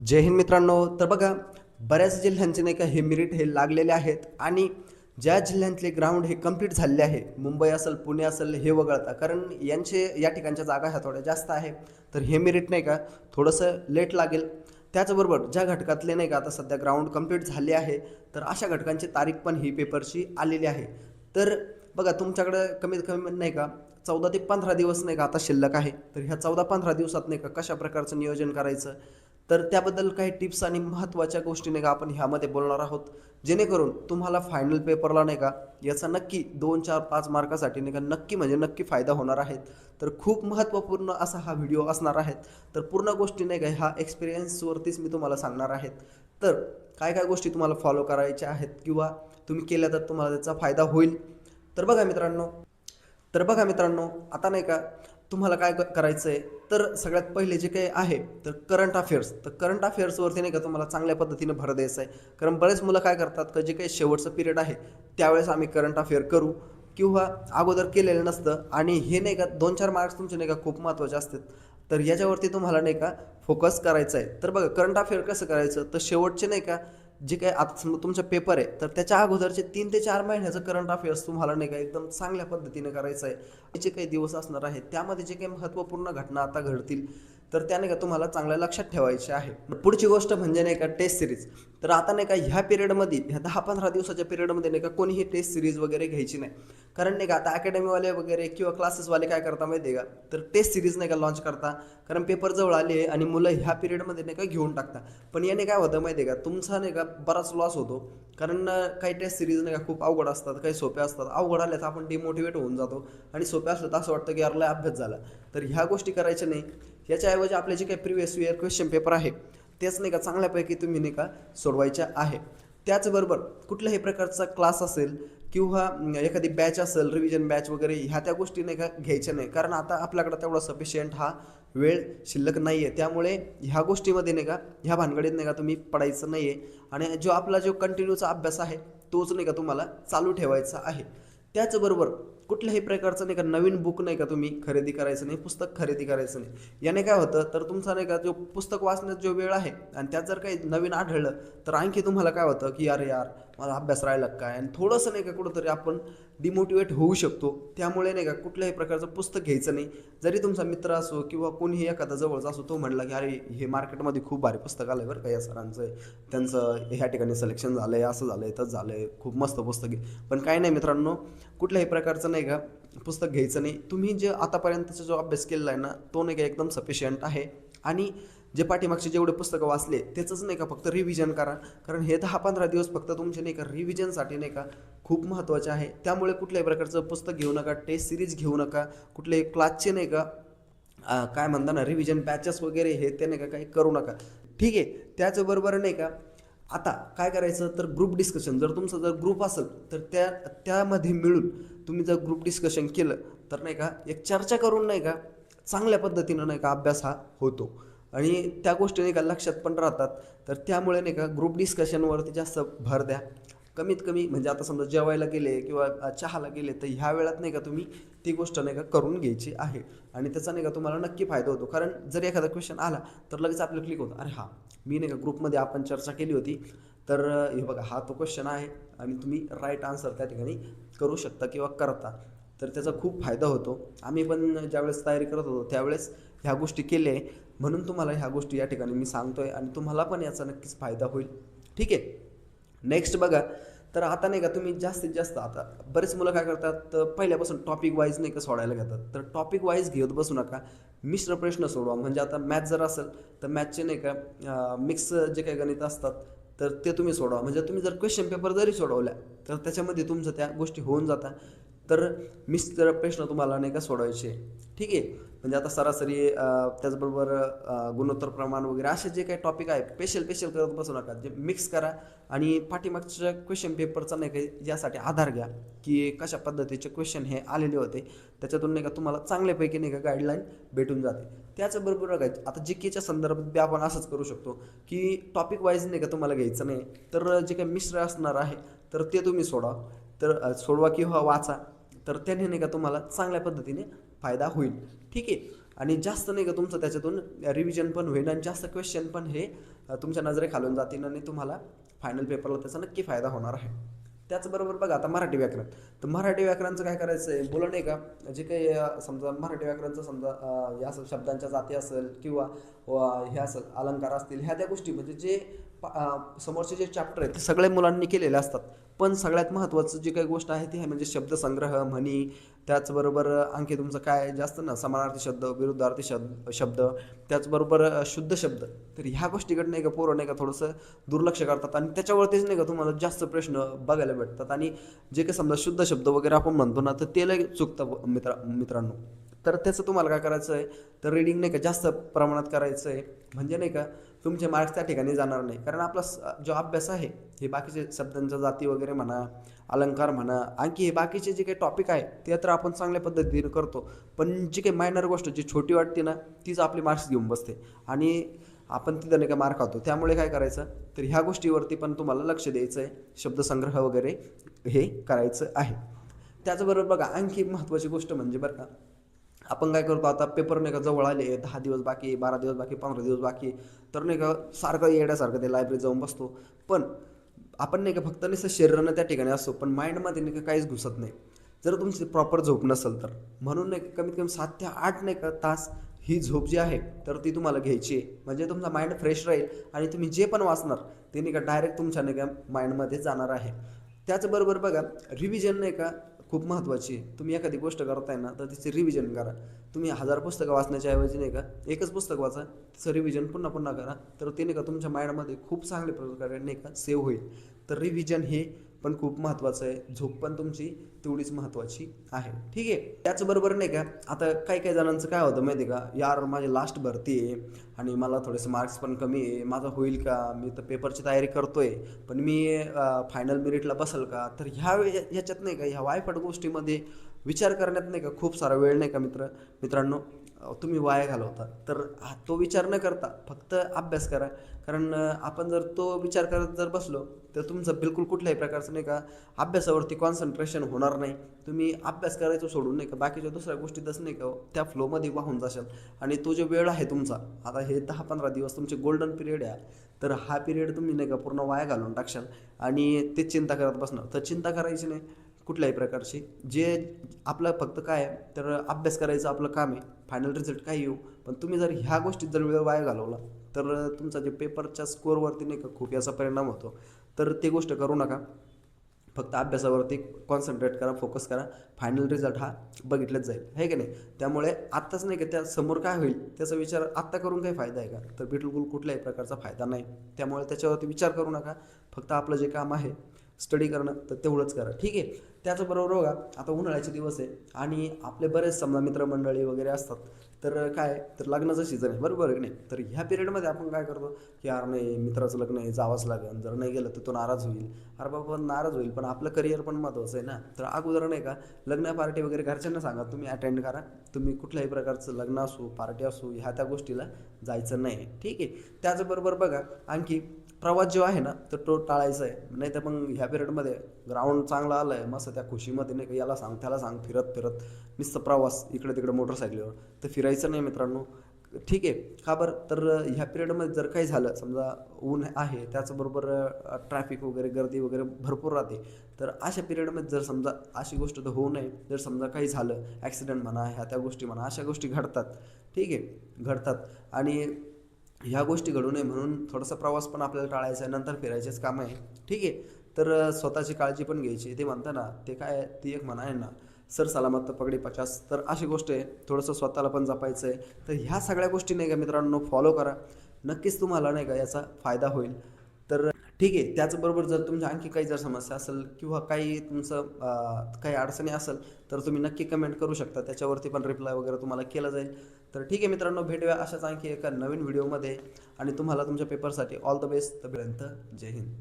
जय हिंद मित्रांनो. तर बघा, बऱ्याच जिल्ह्यांचे नाही का हे मेरिट हे लागलेले आहेत आणि ज्या जिल्ह्यांतले ग्राउंड हे कंप्लीट झालेले आहे, मुंबई असेल, पुणे असेल, हे वगळता, कारण यांचे या ठिकाणच्या जागा ह्या थोड्या जास्त आहे. तर हे मेरिट नाही का थोडंसं लेट लागेल. त्याचबरोबर ज्या घटकातले नाही का आता सध्या ग्राउंड कंप्लीट झाले आहे, तर अशा घटकांची तारीख पण ही पेपरची आलेली आहे. तर बघा, तुमच्याकडे कमीत कमी नाही का 14 ते 15 दिवस नाही का आता शिल्लक आहे. तर ह्या 14-15 दिवसात नाही का कशा प्रकारचं नियोजन करायचं, तर त्याबद्दल काही टिप्स आणि महत्त्वाच्या गोष्टी नाही का आपण ह्यामध्ये बोलणार आहोत, जेणेकरून तुम्हाला फायनल पेपरला नाही का याचा नक्की 2, 4, 5 मार्कासाठी नाही का नक्की म्हणजे नक्की फायदा होणार आहे. तर खूप महत्त्वपूर्ण असा हा व्हिडिओ असणार आहे. तर पूर्ण गोष्टी नाही का ह्या एक्सपिरियन्सवरतीच मी तुम्हाला सांगणार आहेत. तर काय काय गोष्टी तुम्हाला फॉलो करायच्या आहेत किंवा तुम्ही केल्या तर तुम्हाला त्याचा फायदा होईल. तर बघा मित्रांनो आता नाही का तुम्हाला काय करायचं आहे, तर सगळ्यात पहिले जे काही आहे तर करंट अफेअर्सवरती नाही का तुम्हाला चांगल्या पद्धतीने भर द्यायचा आहे. कारण बरेच मुलं काय करतात की जे काही शेवटचं पिरियड आहे त्यावेळेस आम्ही करंट अफेअर करू किंवा अगोदर केलेलं नसतं, आणि हे नाही का 2-4 मार्क्स तुमचे नाही का खूप महत्त्वाचे असतात. तर याच्यावरती तुम्हाला नाही का फोकस करायचा आहे. तर बघा, करंट अफेअर कसं करायचं, तर शेवटचे नाही का जे काही आता समजा तुमचा पेपर आहे तर त्याच्या अगोदरचे 3 ते 4 महिन्याचं करंट अफेअर्स तुम्हाला नाही का एकदम चांगल्या पद्धतीने करायचं आहे. जे काही दिवस असणार आहेत त्यामध्ये जे काही महत्त्वपूर्ण घटना आता घडतील तर त्या नाही का तुम्हाला चांगल्या लक्षात ठेवायचे आहे. पुढची गोष्ट म्हणजे नाही का टेस्ट सिरीज. तर आता नाही का ह्या पिरियडमध्ये, ह्या 10-15 दिवसाच्या पिरियडमध्ये नाही का कोणीही टेस्ट सिरीज वगैरे घ्यायची नाही. कारण नाही का आता अकॅडमीवाले वगैरे किंवा क्लासेसवाले काय करता माहिती आहे का, तर टेस्ट सिरीज नाही का लॉन्च करता. कारण पेपर जवळ आले आणि मुलं ह्या पिरियडमध्ये नाही का घेऊन टाकता. पण याने काय होतं माहिती आहे का, तुमचा नाही का बराच लॉस होतो. कारण काही टेस्ट सिरीज नाही का खूप अवघड असतात, काही सोप्या असतात. अवघड आल्या तर आपण डिमोटिवेट होऊन जातो आणि सोप्या असलं तर असं वाटतं की यार अभ्यास झाला. तर ह्या गोष्टी करायच्या नाही. याच्याऐवजी आपले जे काही प्रिव्हियस इयर क्वेश्चन पेपर आहे तेच नाही का चांगल्यापैकी तुम्ही नाही का सोडवायच्या आहे. त्याचबरोबर कुठल्याही प्रकारचा क्लास असेल किंवा एखादी बॅच असेल, रिव्हिजन बॅच वगैरे, ह्या त्या गोष्टी नाही का घ्यायच्या नाही. कारण आता आपल्याकडे तेवढा सफिशियंट हा वेळ शिल्लक नाही आहे. त्यामुळे ह्या गोष्टीमध्ये नाही का, ह्या भानगडीत नाही का तुम्ही पडायचं नाही आहे. आणि जो कंटिन्यूचा अभ्यास आहे तोच नाही का तुम्हाला चालू ठेवायचा आहे. त्याचबरोबर कुठल्याही प्रकारचं नाही का नवीन बुक नाही का तुम्ही खरेदी करायचं नाही, पुस्तक खरेदी करायचं नाही. याने काय होतं, तर तुमचा नाही का जो पुस्तक वाचण्याचा जो वेळ आहे आणि त्यात जर काही नवीन आढळलं तर आणखी तुम्हाला काय होतं की अरे यार, माझा अभ्यास राहिला काय, आणि थोडंसं नाही का कुठंतरी आपण डिमोटिवेट होऊ शकतो. त्यामुळे नाही का कुठल्याही प्रकारचं पुस्तक घ्यायचं नाही. जरी तुमचा मित्र असो किंवा कोणीही एखादा जवळचा असो, तो म्हणला की अरे हे मार्केटमध्ये खूप भारी पुस्तक आलं आहे बरं का या सरांचं, त्यांचं ह्या ठिकाणी सिलेक्शन झालं आहे, असं झालं आहे, तसं झालं आहे, खूप मस्त पुस्तक आहे. पण काय नाही मित्रांनो, कुठल्याही प्रकारचं नाही का पुस्तक घ्यायचं नाही. तुम्ही जे आतापर्यंतचा जो अभ्यास केलेला आहे ना, तो नाही का एकदम सफिशियंट आहे. आणि जे पाठीमागचे जेवढे पुस्तकं वाचले त्याचंच नाही का फक्त रिव्हिजन करा. कारण हे 10-15 दिवस फक्त तुमचे नाही का रिव्हिजनसाठी नाही का खूप महत्त्वाचे आहे. त्यामुळे कुठल्याही प्रकारचं पुस्तक घेऊ नका, टेस्ट सिरीज घेऊ नका, कुठल्याही क्लासचे नाही का काय म्हणता ना रिव्हिजन बॅचेस वगैरे हे ते नाही का काही करू नका. ठीक आहे. त्याचबरोबर नाही का आता काय करायचं, तर ग्रुप डिस्कशन, जर तुमचा जर ग्रुप असेल तर त्यामध्ये मिळून तुम्ही जर ग्रुप डिस्कशन केलं तर नाही का एक चर्चा करून नाही का चांगल्या पद्धतीनं नाही का अभ्यास हा होतो आणि त्या गोष्टी नाही का लक्षात पण राहतात. तर त्यामुळे नाही का ग्रुप डिस्कशनवरती जास्त भर द्या. कमीत कमी म्हणजे आता समजा जेवायला गेले किंवा चहाला गेले तर ह्या वेळात नाही का तुम्ही ती गोष्ट नाही का करून घ्यायची आहे. आणि त्याचा नाही का तुम्हाला नक्की फायदा होतो. कारण जर एखादा क्वेश्चन आला तर लगेच आपलं क्लिक होतं, अरे हां, मी नाही का ग्रुपमध्ये आपण चर्चा केली होती, तर हे बघा हा तो क्वेश्चन आहे, आणि तुम्ही राईट आन्सर त्या ठिकाणी करू शकता किंवा करता. तर त्याचा खूप फायदा होतो. आम्ही पण ज्यावेळेस तयारी करत होतो त्यावेळेस ह्या गोष्टी केल्या आहे, म्हणून तुम्हाला ह्या गोष्टी या ठिकाणी मी सांगतोय आणि तुम्हाला पण याचा नक्कीच फायदा होईल. ठीक आहे. नेक्स्ट बघा, तर आता नाही का तुम्ही जास्तीत जास्त, आता बरेच मुलं काय करतात, तर पहिल्यापासून टॉपिक वाईज नाही का सोडायला घेतात. तर टॉपिक वाईज घेत बसू नका, मिश्र प्रश्न सोडवा. म्हणजे आता मॅथ जर असेल तर मॅथचे नाही का मिक्स जे काही गणित असतात तर ते तुम्ही सोडवा. म्हणजे तुम्ही जर क्वेश्चन पेपर जरी सोडवल्या तर त्याच्यामध्ये तुमचं त्या गोष्टी होऊन जातात. तर मिश्र प्रश्न तुम्हाला नाही का सोडवायचे. ठीक आहे. म्हणजे आता सरासरी त्याचबरोबर गुणोत्तर प्रमाण वगैरे असे जे काही टॉपिक आहे स्पेशल करत बसू नका. जे मिक्स करा आणि पाठीमागच्या क्वेश्चन पेपरचा नाही का यासाठी आधार घ्या की कशा पद्धतीचे क्वेश्चन हे आलेले होते. त्याच्यातून नाही का तुम्हाला चांगल्यापैकी नाही का गाईडलाईन भेटून जाते. त्याचबरोबर बघा, आता जी केच्या संदर्भात बी आपण असंच करू शकतो की टॉपिक वाईज नाही का तुम्हाला घ्यायचं नाही. तर जे काही मिश्र असणार आहे तर ते तुम्ही सोडा. तर सोडवा किंवा वाचा. तर त्याने नाही का तुम्हाला चांगल्या पद्धतीने फायदा होईल. ठीक आहे. आणि जास्त नाही का तुमचं त्याच्यातून रिव्हिजन पण होईल आणि जास्त क्वेश्चन पण हे तुमच्या नजरेखालून जातील आणि तुम्हाला फायनल पेपरला त्याचा नक्की फायदा होणार आहे. त्याचबरोबर बघा आता मराठी व्याकरण, तर मराठी व्याकरणचं काय करायचं आहे, बोला नाही का, जे काही समजा मराठी व्याकरणचं समजा या असेल शब्दांच्या जाती असेल किंवा हे असेल अलंकार असतील, ह्या त्या गोष्टी म्हणजे जे समोरचे जे चॅप्टर आहेत ते सगळ्या मुलांनी केलेले असतात. पण सगळ्यात महत्त्वाचं जी काही गोष्ट आहे ती आहे म्हणजे शब्दसंग्रह, म्हणी, त्याचबरोबर आणखी तुमचं काय जास्त ना समानार्थी शब्द, विरुद्धार्थी शब्द, त्याचबरोबर शुद्ध शब्द. तर ह्या गोष्टीकडे नाही का पोरं नाही का थोडंसं दुर्लक्ष करतात आणि त्याच्यावरतीच नाही का तुम्हाला जास्त प्रश्न बघायला भेटतात. आणि जे काही समजा शुद्ध शब्द वगैरे आपण म्हणतो ना, तर ते लय चुकतं मित्रांनो. तर त्याचं तुम्हाला काय करायचं आहे, तर रीडिंग नाही का जास्त प्रमाणात करायचं आहे, म्हणजे नाही का तुमचे मार्क्स त्या ठिकाणी जाणार नाही. कारण आपला जो अभ्यास आहे हे बाकीचे शब्दांच्या जाती वगैरे म्हणा, अलंकार म्हणा, आणखी हे बाकीचे जे काही टॉपिक आहे ते तर आपण चांगल्या पद्धतीने करतो. पण जी काही मायनर गोष्ट जी छोटी वाटते ना, तीच आपली मार्क्स घेऊन बसते आणि आपण तिथं नाही का मार्क खातो. त्यामुळे काय करायचं, तर ह्या गोष्टीवरती पण तुम्हाला लक्ष द्यायचं आहे, शब्दसंग्रह वगैरे हे करायचं आहे. त्याचबरोबर बघा आणखी महत्त्वाची गोष्ट म्हणजे बरं का, आपण काय करतो आता पेपर नाही का जवळ आले, 10 दिवस बाकी, 12 दिवस बाकी, 15 दिवस बाकी, तर नाही का सारखं येण्यासारखं ते लायब्ररीत जाऊन बसतो. पण आपण नाही का फक्त नुसतं शरीरानं त्या ठिकाणी असतो, पण माइंडमध्ये नाही का काहीच घुसत नाही जर तुमची प्रॉपर झोप नसेल तर. म्हणून नाही का कमीत कमी 7 ते 8 नाही का तास ही झोप जी आहे तर ती तुम्हाला घ्यायची आहे. म्हणजे तुमचा माइंड फ्रेश राहील आणि तुम्ही जे पण वाचणार ते नाही का डायरेक्ट तुमच्या नाही का माइंडमध्ये जाणार आहे. त्याचबरोबर बघा रिव्हिजन नाही का खूप महत्त्वाची आहे. तुम्ही एखादी गोष्ट करताय ना, तर तिचे रिव्हिजन करा. तुम्ही 1000 पुस्तकं वाचण्याच्या ऐवजी नाही का एकच पुस्तक वाचा, तिचं रिव्हिजन पुन्हा पुन्हा करा, तर ते नाही का तुमच्या माइंडमध्ये खूप चांगल्या प्रकारे नाही का सेव्ह होईल. तर रिव्हिजन हे पण खूप महत्त्वाचं आहे. झोप पण तुमची तेवढीच महत्त्वाची आहे. ठीक आहे. त्याचबरोबर नाही का आता काही काही जणांचं काय होतं माहिती आहे का, यार माझी लास्ट भरती आहे आणि मला थोडेसे मार्क्स पण कमी आहे, माझं होईल का, मी तर पेपरची तयारी करतोय पण मी फायनल मेरिटला बसेल का. तर ह्याच्यात नाही का ह्या वायफट गोष्टीमध्ये विचार करण्यात नाही का खूप सारा वेळ नाही का मित्रांनो तुम्ही वाया घालवता. तर तो विचार न करता फक्त अभ्यास करा. कारण आपण जर तो विचार करत जर बसलो तर तुमचं बिलकुल कुठल्याही प्रकारचं नाही का अभ्यासावरती कॉन्सन्ट्रेशन होणार नाही. तुम्ही अभ्यास करायचं सोडून नाही का बाकीच्या दुसऱ्या गोष्टीतच नाही का त्या फ्लोमध्ये वाहून जाशाल. आणि तो जो वेळ आहे तुमचा, आता हे 10-15 दिवस तुमचे गोल्डन पिरियड आहे, तर हा पिरियड तुम्ही नाही का पूर्ण वाया घालून टाकशाल आणि ते चिंता करत बसणार. तर चिंता करायची नाही कुठल्याही प्रकारची. जे आपलं फक्त काय आहे, तर अभ्यास करायचं आपलं काम आहे. फायनल रिझल्ट काय येऊ, पण तुम्ही जर ह्या गोष्टीत जर वेळ वाया घालवला तर तुमचा जे पेपरच्या स्कोअरवरती नाही का खूप याचा परिणाम होतो. तर ती गोष्ट करू नका. फक्त अभ्यासावरती कॉन्सन्ट्रेट करा, फोकस करा. फायनल रिझल्ट हा बघितलाच जाईल, आहे की नाही. त्यामुळे आत्ताच नाही का त्या समोर काय होईल त्याचा विचार आत्ता करून काही फायदा आहे का, तर बिलकुल कुठल्याही प्रकारचा फायदा नाही. त्यामुळे त्याच्यावरती विचार करू नका. फक्त आपलं जे काम आहे स्टडी करणं तर तेवढंच करा. ठीक आहे. त्याचबरोबर बघा आता उन्हाळ्याचे दिवस आहे आणि आपले बरेच समजा मित्रमंडळी वगैरे असतात, तर काय तर लग्नाचं सीझन आहे, बरोबर आहे की नाही. तर ह्या पिरियडमध्ये आपण काय करतो की यार नाही मित्राचं लग्न आहे जावंच लागेल, जर नाही गेलं तर तो नाराज होईल. अरे बाबा नाराज होईल पण आपलं करिअर पण महत्त्वाचं आहे ना. तर अगोदर नाही का लग्न पार्टी वगैरे घरच्यांना सांगा तुम्ही अटेंड करा. तुम्ही कुठल्याही प्रकारचं लग्न असो पार्टी असो ह्या त्या गोष्टीला जायचं नाही. ठीक आहे. त्याचबरोबर बघा आणखी प्रवास जो आहे ना तर तो टाळायचा आहे. नाही तर मग ह्या पिरियडमध्ये ग्राउंड चांगला आलं आहे मस्त त्या खुशीमध्ये नाही का याला सांग त्याला सांग फिरत फिरत नुसतं प्रवास इकडे तिकडे मोटरसायकलीवर, तर फिरायचं नाही मित्रांनो. ठीक आहे. का बरं, तर ह्या पिरियडमध्ये जर काही झालं समजा ऊन आहे त्याचबरोबर ट्रॅफिक वगैरे गर्दी वगैरे भरपूर राहते, तर अशा पिरियडमध्ये जर समजा अशी गोष्ट तर होऊ नये. जर समजा काही झालं ॲक्सिडेंट म्हणा ह्या त्या गोष्टी म्हणा अशा गोष्टी घडतात. ठीक आहे घडतात आणि ह्या गोष्टी घडू नये म्हणून थोडासा प्रवास पण आपल्याला टाळायचा आहे. नंतर फिरायचेच काम आहे. ठीक आहे. तर स्वतःची काळजी पण घ्यायची. ते म्हणता ना ते काय ती एक म्हणा आहे ना, सर सलामत तर पगडी 50. तर अशी गोष्ट आहे. थोडंसं स्वतःला पण जपायचं आहे. तर ह्या सगळ्या गोष्टी नाही का मित्रांनो फॉलो करा. नक्कीच तुम्हाला नाही का याचा फायदा होईल. तर ठीक आहे. त्याचबरोबर जर तुमच्या आणखी काही जर समस्या असेल किंवा काही तुमचं काही अडचणी असेल तर तुम्ही नक्की कमेंट करू शकता. त्याच्यावरती पण रिप्लाय वगैरे तुम्हाला केला जाईल. तर ठीक आहे मित्रांनो, भेटूया अशाच आणखी एका नवीन व्हिडिओमध्ये आणि तुम्हाला तुमच्या पेपरसाठी ऑल द बेस्ट. तोपर्यंत जय हिंद.